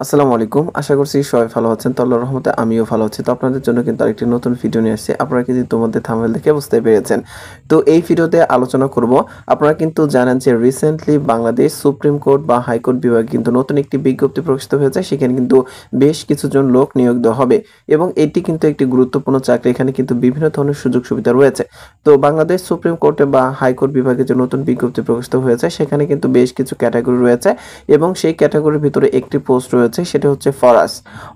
আসসালামু আলাইকুম। আশা করছি সবাই ভালো আছেন। তো আল্লাহর রহমতে আমিও ভালো আছি। তো আপনাদের জন্য কিন্তু আরেকটি নতুন ভিডিও নিয়ে আসছি। আপনারা কিন্তু ইতিমধ্যে থাম্বনেল দেখে বুঝতে পেরেছেন। তো এই ভিডিওতে আলোচনা করব, আপনারা কিন্তু জানেন যে রিসেন্টলি বাংলাদেশ সুপ্রিম কোর্ট বা হাইকোর্ট বিভাগে কিন্তু নতুন একটি বিজ্ঞপ্তি প্রকাশিত হয়েছে। সেখানে কিন্তু বেশ কিছুজন লোক নিয়োগ দেওয়া হবে এবং এটি কিন্তু একটি গুরুত্বপূর্ণ চাকরি। এখানে কিন্তু বিভিন্ন ধরনের সুযোগ সুবিধা রয়েছে। তো বাংলাদেশ সুপ্রিম কোর্টে বা হাইকোর্ট বিভাগে যে নতুন বিজ্ঞপ্তি প্রকাশিত হয়েছে সেখানে কিন্তু বেশ কিছু ক্যাটাগরি রয়েছে এবং সেই ক্যাটাগরির ভিতরে একটি পোস্ট রয়েছে, সেটা হচ্ছে ফরাস।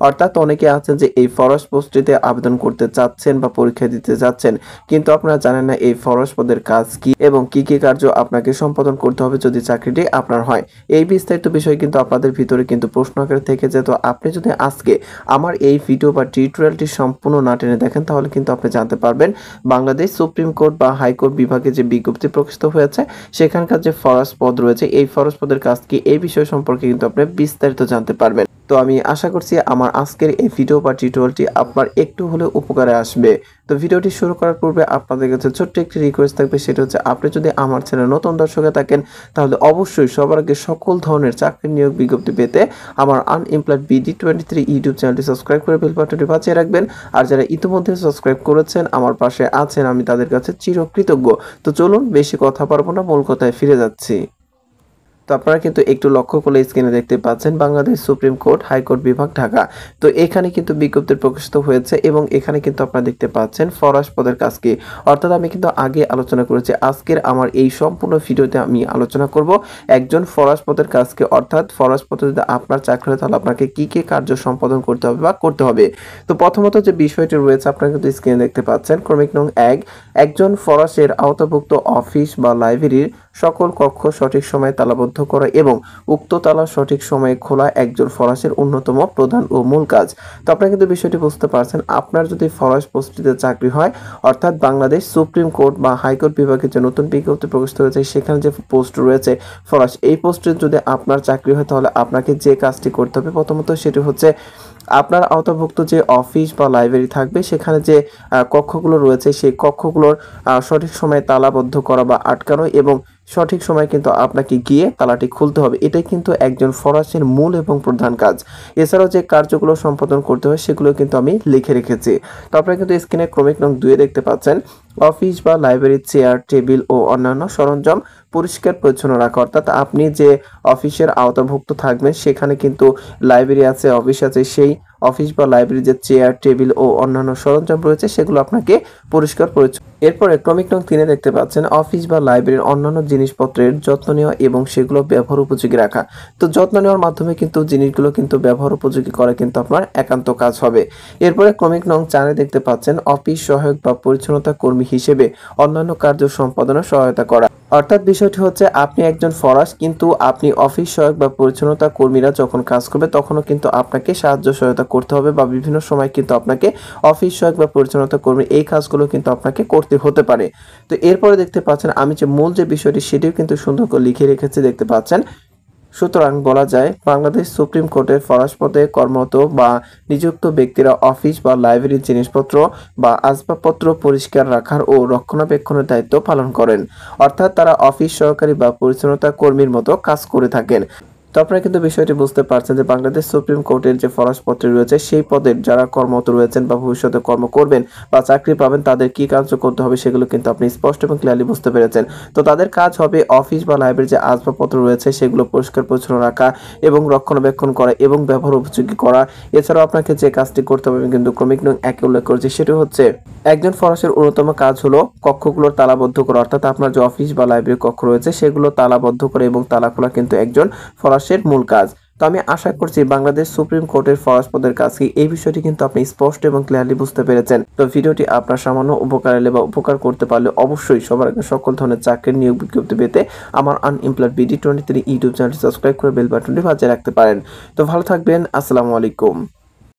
অর্থাৎ অনেকে আছেন যে এই ফরাস পোস্টটিতে আবেদন করতে চাচ্ছেন বা পরীক্ষা দিতে যাচ্ছেন, কিন্তু আপনারা জানেন না এই ফরাস পদের কাজ কি এবং কি কি কার্য আপনাকে সম্পাদন করতে হবে যদি চাকরিটি আপনার হয়। এই বিস্তারিত বিষয় কিন্তু আপনাদের ভিতরে কিন্তু প্রশ্ন আকারে থেকে যেত। আপনি যদি আজকে আমার এই ভিডিও বা টিউটোরিয়ালটি সম্পূর্ণ না টেনে দেখেন তাহলে কিন্তু আপনি জানতে পারবেন বাংলাদেশ সুপ্রিম কোর্ট বা হাইকোর্ট বিভাগে যে বিজ্ঞপ্তি প্রকাশিত হয়েছে সেখানকার যে ফরাস পদ রয়েছে এই ফরাস পদের কাজ কি, এই বিষয় সম্পর্কে কিন্তু আপনি বিস্তারিত জানতে পারবেন। তো আমি আশা করছি আমার আজকের এই ভিডিও বা টিউটোরিয়ালটি আপনার একটু হলেও উপকারে আসবে। তো ভিডিওটি শুরু করার পূর্বে আপনাদের কাছে ছোট্ট একটি রিকোয়েস্ট থাকবে, সেটা হচ্ছে আপনি যদি আমার চ্যানেলে নতুন দর্শকে থাকেন তাহলে অবশ্যই সবার আগে সকল ধরনের চাকরি নিয়োগ বিজ্ঞপ্তি পেতে আমার আনএমপ্লয়েড BD23 ইউটিউব চ্যানেলটি সাবস্ক্রাইব করে বেল বাটনটি বাজিয়ে রাখবেন। আর যারা ইতিমধ্যে সাবস্ক্রাইব করেছেন, আমার পাশে আছেন, আমি তাদের কাছে চিরকৃতজ্ঞ। তো চলুন বেশি কথা পারবো না, মূল কথায় ফিরে যাচ্ছি। তো আপনারা কিন্তু একটু লক্ষ্য করলে স্ক্রিনে দেখতে পাচ্ছেন বাংলাদেশ সুপ্রিম কোর্ট হাইকোর্ট বিভাগ ঢাকা। তো এখানে কিন্তু বিজ্ঞপ্তি প্রকাশিত হয়েছে এবং এখানে কিন্তু আপনারা দেখতে পাচ্ছেন ফরাস পদের কাজ কি। অর্থাৎ আমি কিন্তু আগে আলোচনা করেছি, আজকের আমার এই সম্পূর্ণ ভিডিওতে আমি আলোচনা করব একজন ফরাস পদের কাজকে। অর্থাৎ ফরাস পদে যদি আপনার চাকরি হয় তাহলে আপনাকে কি কি কার্য সম্পাদন করতে হবে বা করতে হবে। তো প্রথমত যে বিষয়টি রয়েছে আপনারা কিন্তু স্ক্রিনে দেখতে পাচ্ছেন, ক্রমিক নং 1, একজন ফরাসের আওতাভুক্ত অফিস বা লাইব্রেরির সকল কক্ষ সঠিক সময়ে তালাবদ্ধ করা এবং উক্ত তালা সঠিক সময়ে খোলা একজন ফরাসের অন্যতম প্রধান ও মূল কাজ। তো আপনারা কিন্তু বিষয়টি বুঝতে পারছেন, আপনার যদি ফরাস পোস্টটিতে চাকরি হয় অর্থাৎ বাংলাদেশ সুপ্রিম কোর্ট বা হাইকোর্ট বিভাগের যে নতুন বিজ্ঞপ্তি প্রকাশিত হয়েছে সেখানে যে পোস্ট রয়েছে ফরাস, এই পোস্টে যদি আপনার চাকরি হয় তাহলে আপনাকে যে কাজটি করতে হবে প্রথমত সেটি হচ্ছে আপনার আওতাভুক্ত যে অফিস বা লাইব্রেরি থাকবে সেখানে যে কক্ষগুলো রয়েছে সেই কক্ষগুলোর সঠিক সময়ে তালাবদ্ধ করা বা আটকানো এবং সঠিক সময় কিন্তু আপনাকে গিয়ে তালাটি খুলতে হবে। এটাই কিন্তু একজন ফরাসির মূল এবং প্রধান কাজ। এছাড়াও যে কার্যগুলো সম্পাদন করতে হয় সেগুলো কিন্তু আমি লিখে রেখেছি। তো আপনারা কিন্তু স্ক্রিনে ক্রমিক নং 2 দেখতে পাচ্ছেন, অফিস বা লাইব্রেরির চেয়ার টেবিল ও অন্যান্য সরঞ্জাম পরিষ্কার পরিচ্ছন্ন রাখা। অর্থাৎ আপনি যে অফিসের আওতাভুক্ত থাকবেন সেখানে কিন্তু লাইব্রেরি আছে, অফিস আছে, সেই অফিস বা লাইব্রেরির যে চেয়ার টেবিল ও অন্যান্য সরঞ্জাম রয়েছে সেগুলো আপনাকে পরিষ্কার পরিচ্ছন্ন। এরপরে ক্রমিক নং 3 দেখতে পাচ্ছেন, অফিস বা লাইব্রেরির অন্যান্য জিনিসপত্রের যত্ন নেওয়া এবং সেগুলো ব্যবহার উপযোগী রাখা। তো যত্ন নেওয়ার মাধ্যমে কিন্তু জিনিসগুলো কিন্তু ব্যবহার উপযোগী করা কিন্তু আপনার একান্ত কাজ হবে। এরপরে ক্রমিক নং 4 দেখতে পাচ্ছেন, অফিস সহায়ক বা পরিচ্ছন্নতা কর্মী হিসেবে অন্যান্য কার্য সম্পাদনে সহায়তা করা। অর্থাৎ বিষয়টি হচ্ছে আপনি একজন ফরাস কিন্তু আপনি অফিস সহায়ক বা পরিচ্ছন্নতা কর্মীরা যখন কাজ করবে তখনও কিন্তু আপনাকে সাহায্য সহায়তা করতে হবে বা বিভিন্ন সময় কিন্তু আপনাকে অফিস সহায়ক বা পরিচ্ছন্নতা কর্মী এই কাজগুলো কিন্তু আপনাকে করতে হতে পারে। তো এরপরে দেখতে পাচ্ছেন আমি যে মূল যে বিষয়টি সেটিও কিন্তু সুন্দর করে লিখে রেখেছি দেখতে পাচ্ছেন। সুতরাং বলা যায় বাংলাদেশ সুপ্রিম কোর্টের ফরাস পদে কর্মরত বা নিযুক্ত ব্যক্তিরা অফিস বা লাইব্রেরির জিনিসপত্র বা আসবাবপত্র পরিষ্কার রাখার ও রক্ষণাবেক্ষণের দায়িত্ব পালন করেন। অর্থাৎ তারা অফিস সহকারী বা পরিচ্ছন্নতা কর্মীর মতো কাজ করে থাকেন। তো আপনারা কিন্তু বিষয়টি বুঝতে পারছেন যে বাংলাদেশ সুপ্রিম কোর্টের যে ফরাস পদটি রয়েছে সেই পদের যারা কর্মরত রয়েছেন বা ভবিষ্যতে কর্ম করবেন বা চাকরি পাবেন তাদের কি কার্য করতে হবে সেগুলো কিন্তু আপনি স্পষ্ট এবং ক্লিয়ারলি বুঝতে পেরেছেন। তো তাদের কাজ হবে অফিস বা লাইব্রেরির যে আসবাবপত্র রয়েছে সেগুলো পরিষ্কার পরিচ্ছন্ন রাখা এবং রক্ষণাবেক্ষণ করা এবং ব্যবহার উপযোগী করা। এছাড়াও আপনাকে যে কাজটি করতে হবে কিন্তু ক্রমিক নং 1 উল্লেখ করেছে, সেটি হচ্ছে একজন ফরাসের অন্যতম কাজ হলো কক্ষগুলোর তালাবদ্ধ করা। অর্থাৎ আপনার যে অফিস বা লাইব্রেরি কক্ষ রয়েছে সেগুলো তালাবদ্ধ করে এবং তালা খোলা কিন্তু একজন ফরাসের মূল কাজ। তো আমি আশা করছি বাংলাদেশ সুপ্রিম কোর্টের ফরাস পদের কাজ কি এই বিষয়টি কিন্তু আপনি স্পষ্ট এবং ক্লিয়ারলি বুঝতে পেরেছেন। তো ভিডিওটি আপনার সামান্য উপকার এলে বা উপকার করতে পারলে অবশ্যই সবার আগে সকল ধরনের চাকরির নিয়োগ বিজ্ঞপ্তি পেতে আমার আনএমপ্লয়েড BD23 ইউটিউব চ্যানেলটি সাবস্ক্রাইব করে বেল বাটনটি বাজিয়ে রাখতে পারেন। তো ভালো থাকবেন, আসসালামু আলাইকুম।